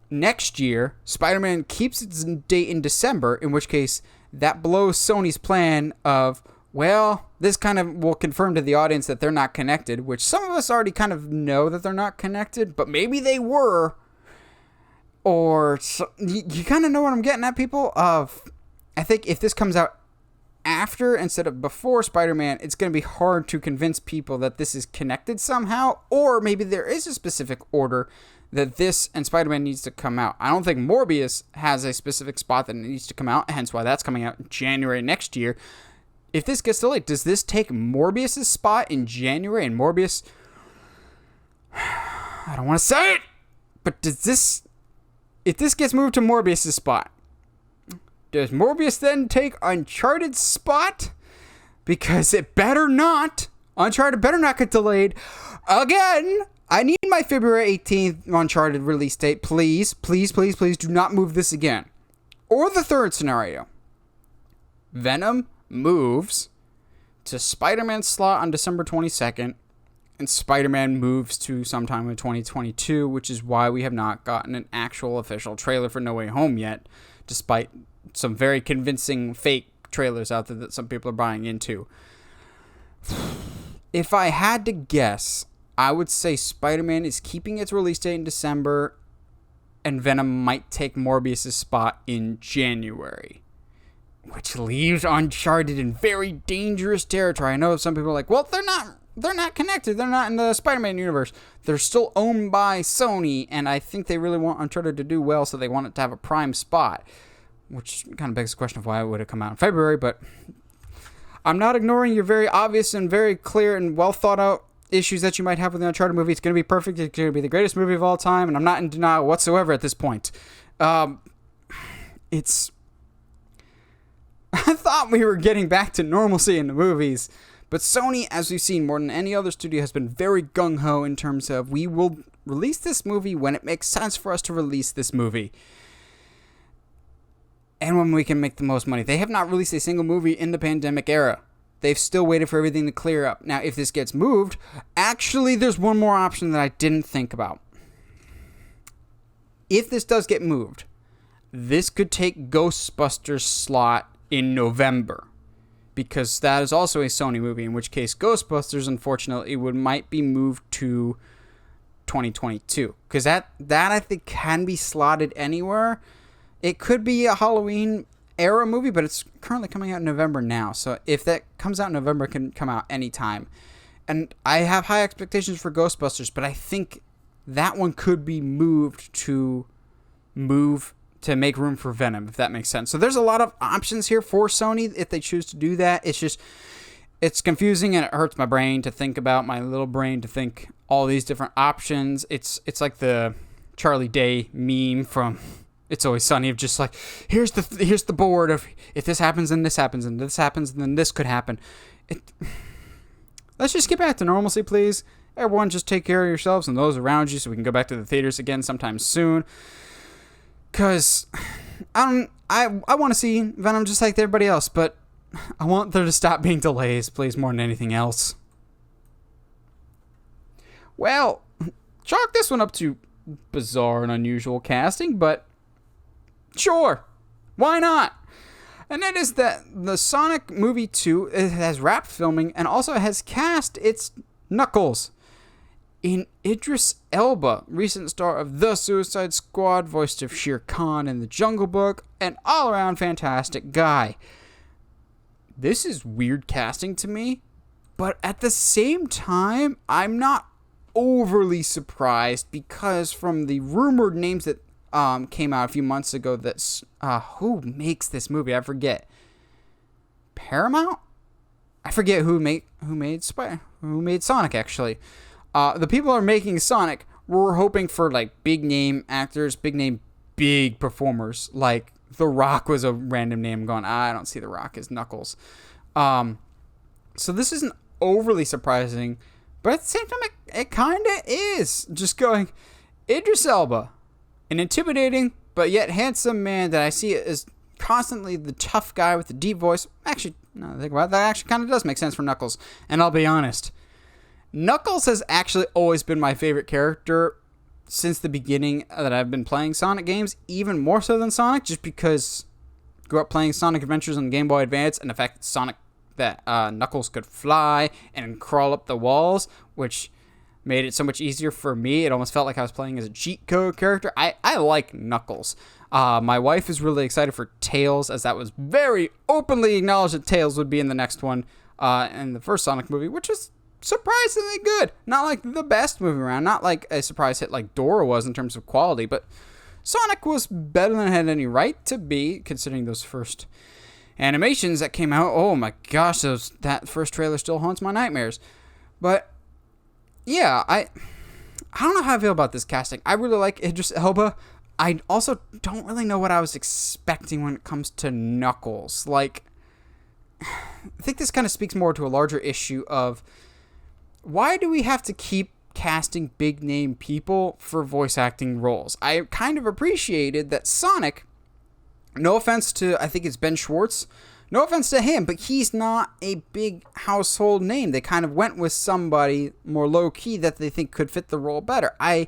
next year? Spider-Man keeps its date in December, in which case that blows Sony's plan of... Well, this kind of will confirm to the audience that they're not connected, which some of us already kind of know that they're not connected, but maybe they were. Or, you kind of know what I'm getting at, people? I think if this comes out after instead of before Spider-Man, it's going to be hard to convince people that this is connected somehow, or maybe there is a specific order that this and Spider-Man needs to come out. I don't think Morbius has a specific spot that needs to come out, hence why that's coming out in January next year. If this gets delayed, does this take Morbius' spot in January? And Morbius, I don't want to say it, but if this gets moved to Morbius' spot, does Morbius then take Uncharted's spot? Because it better not. Uncharted better not get delayed again. I need my February 18th Uncharted release date. Please, please, please, please do not move this again. Or the third scenario. Venom moves to Spider-Man's slot on December 22nd, and Spider-Man moves to sometime in 2022, which is why we have not gotten an actual official trailer for No Way Home yet, despite some very convincing fake trailers out there that some people are buying into. If I had to guess, I would say Spider-Man is keeping its release date in December, and Venom might take Morbius' spot in January. Which leaves Uncharted in very dangerous territory. I know some people are like, well, they're not connected. They're not in the Spider-Man universe. They're still owned by Sony, and I think they really want Uncharted to do well, so they want it to have a prime spot. Which kind of begs the question of why it would have come out in February, but I'm not ignoring your very obvious and very clear and well thought out issues that you might have with the Uncharted movie. It's going to be perfect. It's going to be the greatest movie of all time, and I'm not in denial whatsoever at this point. I thought we were getting back to normalcy in the movies, but Sony, as we've seen more than any other studio, has been very gung-ho in terms of we will release this movie when it makes sense for us to release this movie. And when we can make the most money. They have not released a single movie in the pandemic era. they've still waited for everything to clear up. Now, if this gets moved, actually, there's one more option that I didn't think about. If this does get moved, this could take Ghostbusters' slot in November, because that is also a Sony movie, in which case Ghostbusters, unfortunately, might be moved to 2022, because that I think can be slotted anywhere. It could be a Halloween era movie, but it's currently coming out in November now, so if that comes out in November, it can come out anytime. And I have high expectations for Ghostbusters, but I think that one could be moved to make room for Venom, if that makes sense. So there's a lot of options here for Sony if they choose to do that. It's confusing, and it hurts my brain to think about, my little brain to think all these different options. It's like the Charlie Day meme from It's Always Sunny, of just like, here's the board of, if this happens, and this happens, and this happens, and then this could happen. Let's just get back to normalcy, please. Everyone, just take care of yourselves and those around you, so we can go back to the theaters again sometime soon. Because I want to see Venom just like everybody else, but I want there to stop being delays, please, more than anything else. Well, chalk this one up to bizarre and unusual casting, but sure, why not? And that is that the Sonic movie 2 has wrapped filming and also has cast its Knuckles in Idris Elba, recent star of The Suicide Squad, voiced of Shere Khan in The Jungle Book, an all-around fantastic guy. This is weird casting to me, but at the same time, I'm not overly surprised, because from the rumored names that came out a few months ago, that who makes this movie? I forget. Paramount? I forget who made Sonic, actually. The people who are making Sonic were hoping for like big name actors, big performers. Like The Rock was a random name going, I don't see The Rock as Knuckles. So this isn't overly surprising, but at the same time, it kind of is. Just going, Idris Elba, an intimidating but yet handsome man that I see as constantly the tough guy with the deep voice. Actually, now that I think about it, that actually kind of does make sense for Knuckles. And I'll be honest, Knuckles has actually always been my favorite character since the beginning that I've been playing Sonic games, even more so than Sonic, just because I grew up playing Sonic Adventures on Game Boy Advance, and the fact that Knuckles could fly and crawl up the walls, which made it so much easier for me. It almost felt like I was playing as a cheat code character. I like Knuckles. My wife is really excited for Tails, as that was very openly acknowledged that Tails would be in the next one, in the first Sonic movie, which is surprisingly good. Not like the best movie around, not like a surprise hit like Dora was in terms of quality, but Sonic was better than it had any right to be, considering those first animations that came out. Oh my gosh, that first trailer still haunts my nightmares. But yeah, I don't know how I feel about this casting. I really like Idris Elba. I also don't really know what I was expecting when it comes to Knuckles. Like, I think this kind of speaks more to a larger issue of, why do we have to keep casting big name people for voice acting roles? I kind of appreciated that Sonic, no offense to, I think it's Ben Schwartz, no offense to him, but he's not a big household name. They kind of went with somebody more low-key that they think could fit the role better. I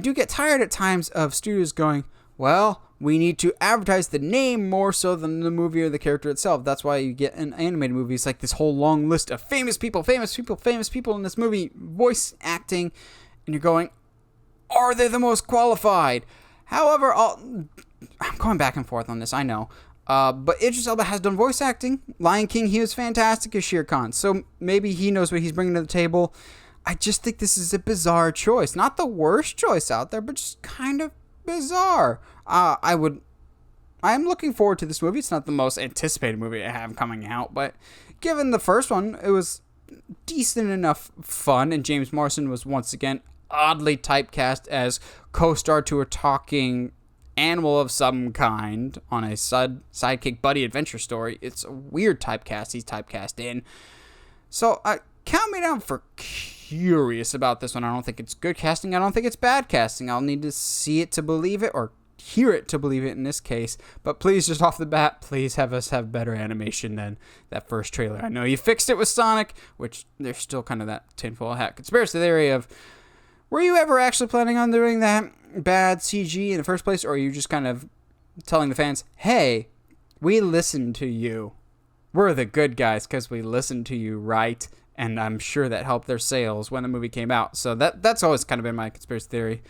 do get tired at times of studios going, well, we need to advertise the name more so than the movie or the character itself. That's why you get in animated movies like this whole long list of famous people in this movie voice acting, and you're going, are they the most qualified? However, I'm going back and forth on this, I know. But Idris Elba has done voice acting. Lion King, he was fantastic as Shere Khan. So maybe he knows what he's bringing to the table. I just think this is a bizarre choice. Not the worst choice out there, but just kind of bizarre. I'm looking forward to this movie. It's not the most anticipated movie I have coming out, but given the first one, it was decent enough fun, and James Marsden was once again oddly typecast as co-star to a talking animal of some kind on a sidekick buddy adventure story. It's a weird typecast he's typecast in. So count me down for curious about this one. I don't think it's good casting. I don't think it's bad casting. I'll need to see it to believe it, or hear it to believe it in this case. But please, just off the bat, please have us have better animation than that first trailer. I know you fixed it with Sonic, which there's still kind of that tinfoil hat conspiracy theory of, were you ever actually planning on doing that bad CG in the first place, or are you just kind of telling the fans, hey, we listened to you. We're the good guys because we listened to you, right? And I'm sure that helped their sales when the movie came out. So that's always kind of been my conspiracy theory.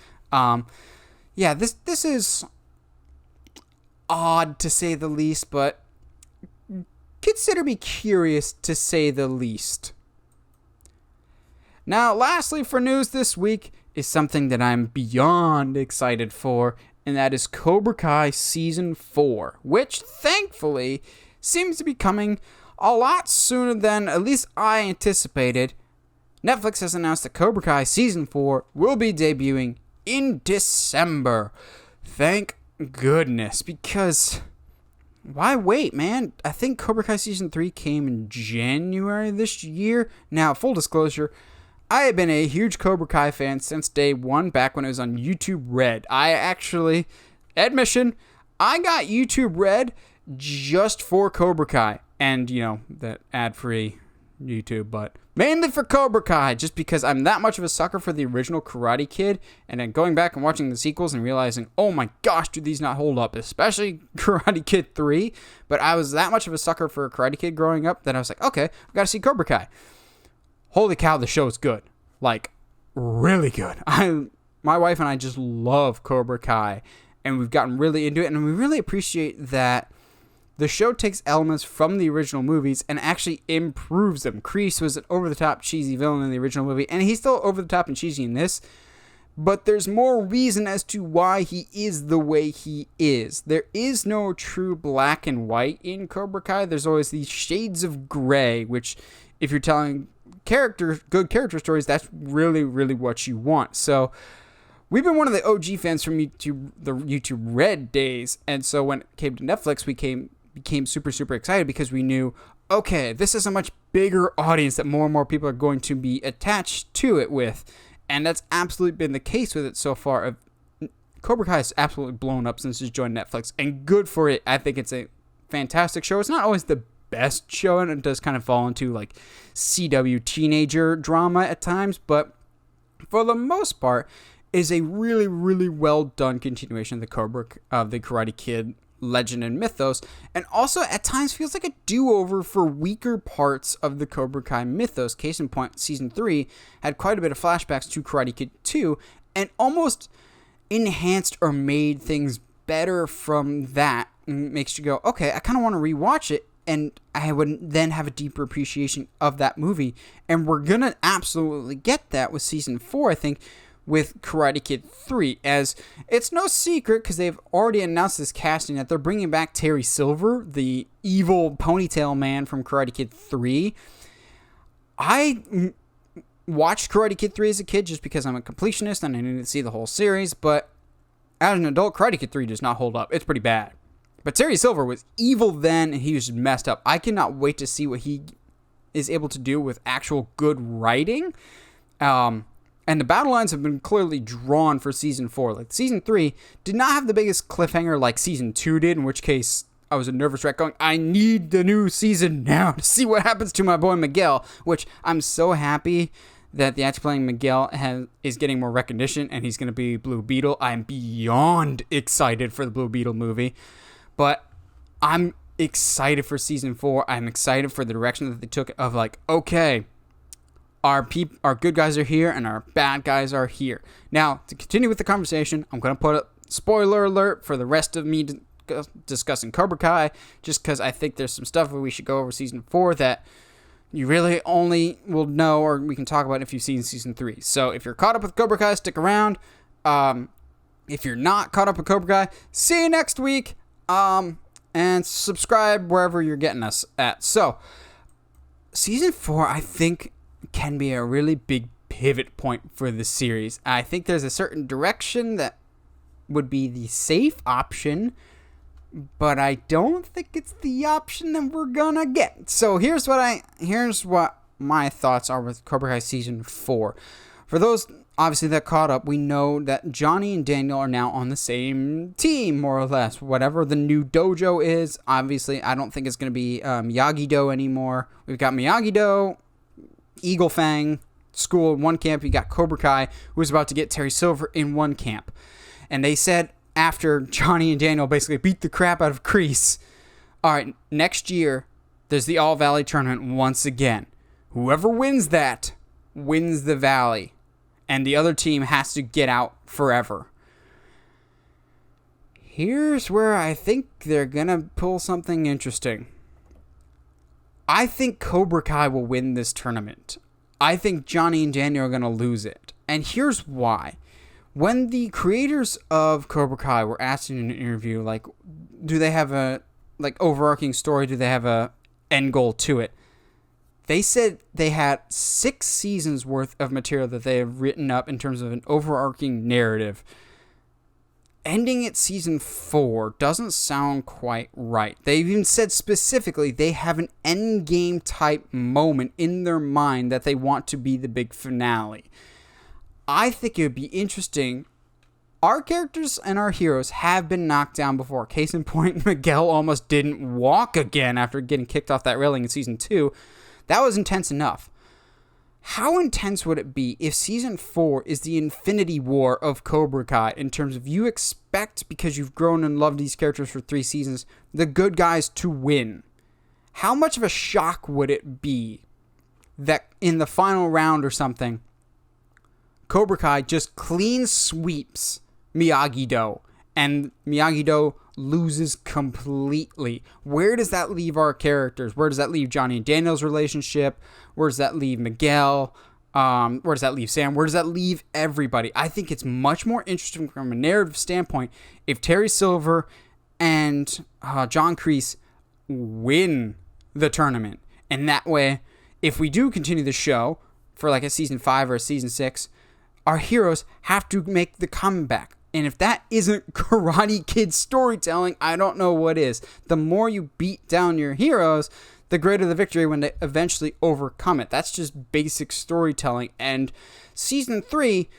Yeah, this is odd to say the least, but consider me curious to say the least. Now, lastly, for news this week is something that I'm beyond excited for, and that is Cobra Kai Season 4, which, thankfully, seems to be coming a lot sooner than at least I anticipated. Netflix has announced that Cobra Kai Season 4 will be debuting in December. Thank goodness, because why wait, man? I think Cobra Kai Season 3 came in January this year. Now, full disclosure, I have been a huge Cobra Kai fan since day one, back when it was on YouTube Red. Admission, I got YouTube Red just for Cobra Kai. And, that ad-free YouTube, but mainly for Cobra Kai, just because I'm that much of a sucker for the original Karate Kid, and then going back and watching the sequels and realizing, oh my gosh, do these not hold up, especially Karate Kid 3, but I was that much of a sucker for Karate Kid growing up that I was like, okay, I've got to see Cobra Kai. Holy cow, the show is good. Like, really good. My wife and I just love Cobra Kai, and we've gotten really into it, and we really appreciate that the show takes elements from the original movies and actually improves them. Kreese was an over-the-top cheesy villain in the original movie, and he's still over-the-top and cheesy in this, but there's more reason as to why he is the way he is. There is no true black and white in Cobra Kai. There's always these shades of gray, which, if you're telling good character stories, that's really, really what you want. So we've been one of the OG fans from the YouTube Red days, and so when it came to Netflix, we became super, super excited because we knew, okay, this is a much bigger audience that more and more people are going to be attached to it with, and that's absolutely been the case with it so far. Cobra Kai has absolutely blown up since it's joined Netflix, and good for it. I think it's a fantastic show. It's not always the best show, and it does kind of fall into like CW teenager drama at times, but for the most part is a really, really well done continuation of the Karate Kid legend and mythos, and also at times feels like a do-over for weaker parts of the Cobra Kai mythos. Case in point, Season 3 had quite a bit of flashbacks to Karate Kid 2 and almost enhanced or made things better from that. And makes you go, okay, I kind of want to rewatch it, and I would then have a deeper appreciation of that movie. And we're going to absolutely get that with Season 4, I think, with Karate Kid 3, as it's no secret, because they've already announced this casting, that they're bringing back Terry Silver, the evil ponytail man from Karate Kid 3. I watched Karate Kid 3 as a kid just because I'm a completionist and I needed to see the whole series, but as an adult, Karate Kid 3 does not hold up. It's pretty bad. But Terry Silver was evil then, and he was messed up. I cannot wait to see what he is able to do with actual good writing. And the battle lines have been clearly drawn for Season 4. Like, Season 3 did not have the biggest cliffhanger like Season 2 did, in which case I was a nervous wreck going, I need the new season now to see what happens to my boy Miguel, which I'm so happy that the actor playing Miguel is getting more recognition, and he's going to be Blue Beetle. I'm beyond excited for the Blue Beetle movie. But I'm excited for Season 4. I'm excited for the direction that they took of like, okay, our good guys are here and our bad guys are here. Now, to continue with the conversation, I'm going to put a spoiler alert for the rest of me discussing Cobra Kai, just because I think there's some stuff that we should go over Season 4 that you really only will know, or we can talk about if you've seen Season 3. So if you're caught up with Cobra Kai, stick around. If you're not caught up with Cobra Kai, see you next week. And subscribe wherever you're getting us at. So, Season 4, I think, can be a really big pivot point for the series. I think there's a certain direction that would be the safe option, but I don't think it's the option that we're gonna get. So here's what my thoughts are with Cobra Kai Season 4. For those obviously that caught up. We know that Johnny and Daniel are now on the same team, more or less. Whatever the new dojo is, obviously, I don't think it's going to be Miyagi-Do anymore. We've got Miyagi-Do, Eagle Fang school in one camp. You got Cobra Kai, who's about to get Terry Silver in one camp. And they said after Johnny and Daniel basically beat the crap out of Kreese, all right, next year, there's the All Valley tournament once again. Whoever wins that wins the Valley. And the other team has to get out forever. Here's where I think they're going to pull something interesting. I think Cobra Kai will win this tournament. I think Johnny and Daniel are going to lose it. And here's why. When the creators of Cobra Kai were asked in an interview, like, do they have a overarching story? Do they have a end goal to it? They said they had 6 seasons worth of material that they have written up in terms of an overarching narrative. Ending at season 4 doesn't sound quite right. They even said specifically they have an endgame type moment in their mind that they want to be the big finale. I think it would be interesting. Our characters and our heroes have been knocked down before. Case in point, Miguel almost didn't walk again after getting kicked off that railing in season 2. That was intense enough. How intense would it be if season 4 is the Infinity War of Cobra Kai in terms of you expect, because you've grown and loved these characters for 3 seasons, the good guys to win? How much of a shock would it be that in the final round or something, Cobra Kai just clean sweeps Miyagi-Do and Miyagi-Do loses completely? Where does that leave our characters? Where does that leave Johnny and Daniel's relationship? Where does that leave Miguel? Where does that leave Sam? Where does that leave everybody? I think it's much more interesting from a narrative standpoint if Terry Silver and John Kreese win the tournament. And that way, if we do continue the show for like a season 5 or a season 6, our heroes have to make the comeback. And if that isn't Karate Kid storytelling, I don't know what is. The more you beat down your heroes, the greater the victory when they eventually overcome it. That's just basic storytelling. And season 3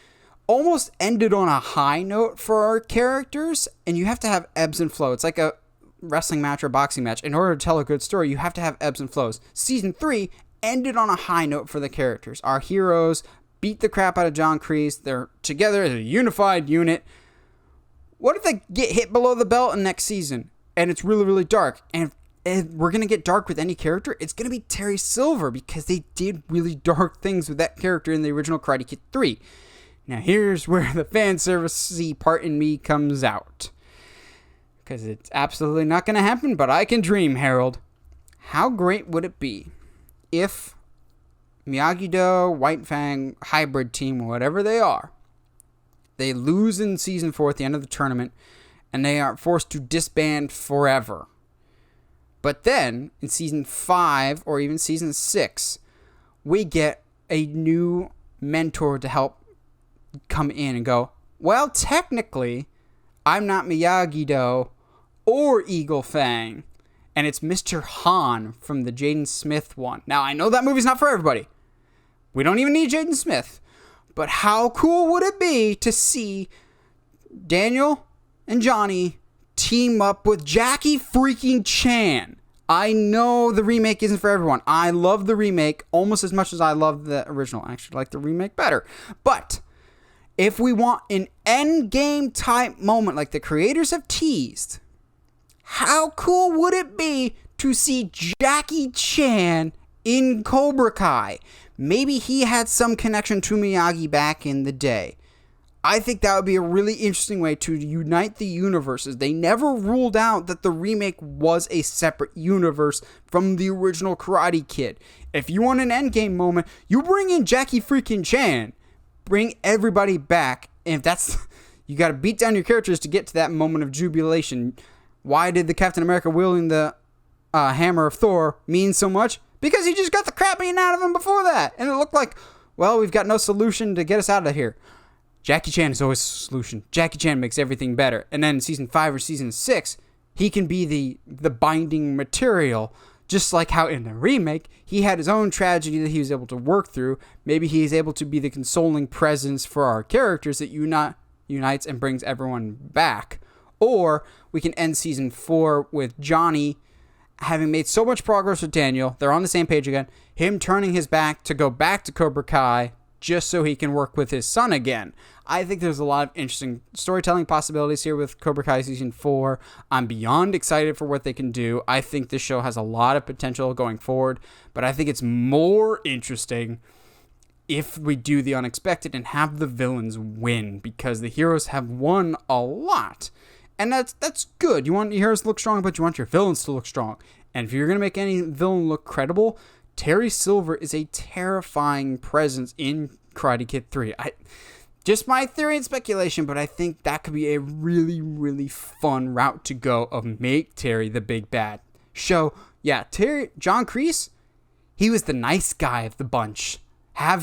almost ended on a high note for our characters. And you have to have ebbs and flows. It's like a wrestling match or a boxing match. In order to tell a good story, you have to have ebbs and flows. Season 3 ended on a high note for the characters. Our heroes beat the crap out of John Kreese. They're together as a unified unit. What if they get hit below the belt in next season and it's really, really dark? And if we're going to get dark with any character, it's going to be Terry Silver because they did really dark things with that character in the original Karate Kid 3. Now, here's where the fan service-y part in me comes out. Because it's absolutely not going to happen, but I can dream, Harold. How great would it be if Miyagi-Do, White Fang, hybrid team, whatever they are, they lose in season 4 at the end of the tournament, and they are forced to disband forever. But then, in season 5, or even season 6, we get a new mentor to help come in and go, well, technically, I'm not Miyagi-Do or Eagle Fang, and it's Mr. Han from the Jaden Smith one. Now, I know that movie's not for everybody. We don't even need Jaden Smith. But how cool would it be to see Daniel and Johnny team up with Jackie freaking Chan? I know the remake isn't for everyone. I love the remake almost as much as I love the original. I actually like the remake better. But if we want an endgame type moment like the creators have teased, how cool would it be to see Jackie Chan in Cobra Kai? Maybe he had some connection to Miyagi back in the day. I think that would be a really interesting way to unite the universes. They never ruled out that the remake was a separate universe from the original Karate Kid. If you want an endgame moment, you bring in Jackie freaking Chan. Bring everybody back. And if that's... You got to beat down your characters to get to that moment of jubilation. Why did the Captain America wielding the hammer of Thor mean so much? Because he just got the crap beaten out of him before that. And it looked like, well, we've got no solution to get us out of here. Jackie Chan is always a solution. Jackie Chan makes everything better. And then in season 5 or season 6, he can be the binding material Just like how in the remake, he had his own tragedy that he was able to work through. Maybe he is able to be the consoling presence for our characters that unites and brings everyone back. Or we can end season 4 with Johnny having made so much progress with Daniel. They're on the same page again. Him turning his back to go back to Cobra Kai just so he can work with his son again. I think there's a lot of interesting storytelling possibilities here with Cobra Kai Season 4. I'm beyond excited for what they can do. I think this show has a lot of potential going forward, but I think it's more interesting if we do the unexpected and have the villains win, because the heroes have won a lot. And that's good. You want your heroes to look strong, but you want your villains to look strong. And if you're going to make any villain look credible, Terry Silver is a terrifying presence in Karate Kid 3. Just my theory and speculation, but I think that could be a really, really fun route to go of make Terry the big bad. John Kreese, he was the nice guy of the bunch. Have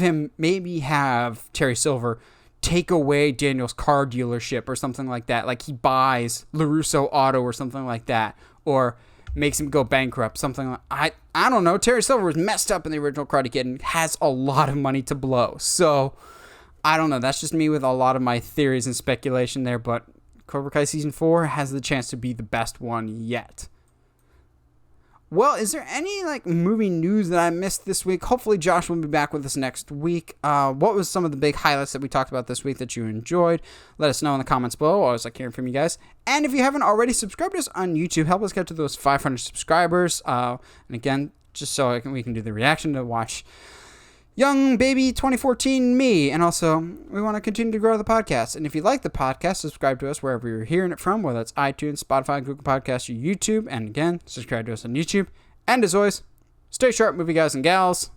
Terry Silver take away Daniel's car dealership or something like that. Like he buys LaRusso Auto or something like that. Or makes him go bankrupt. Something like... I don't know. Terry Silver was messed up in the original Karate Kid and has a lot of money to blow. So, I don't know. That's just me with a lot of my theories and speculation there. But Cobra Kai Season 4 has the chance to be the best one yet. Well, is there any movie news that I missed this week? Hopefully Josh will be back with us next week. What was some of the big highlights that we talked about this week that you enjoyed? Let us know in the comments below. I always like hearing from you guys. And if you haven't already, subscribe to us on YouTube. Help us get to those 500 subscribers. And again, just so we can do the reaction to watch young baby 2014 me. And also, we want to continue to grow the podcast. And if you like the podcast, subscribe to us wherever you're hearing it from, whether it's iTunes, Spotify, Google Podcasts, or YouTube. And again, subscribe to us on YouTube. And as always, stay sharp, movie guys and gals.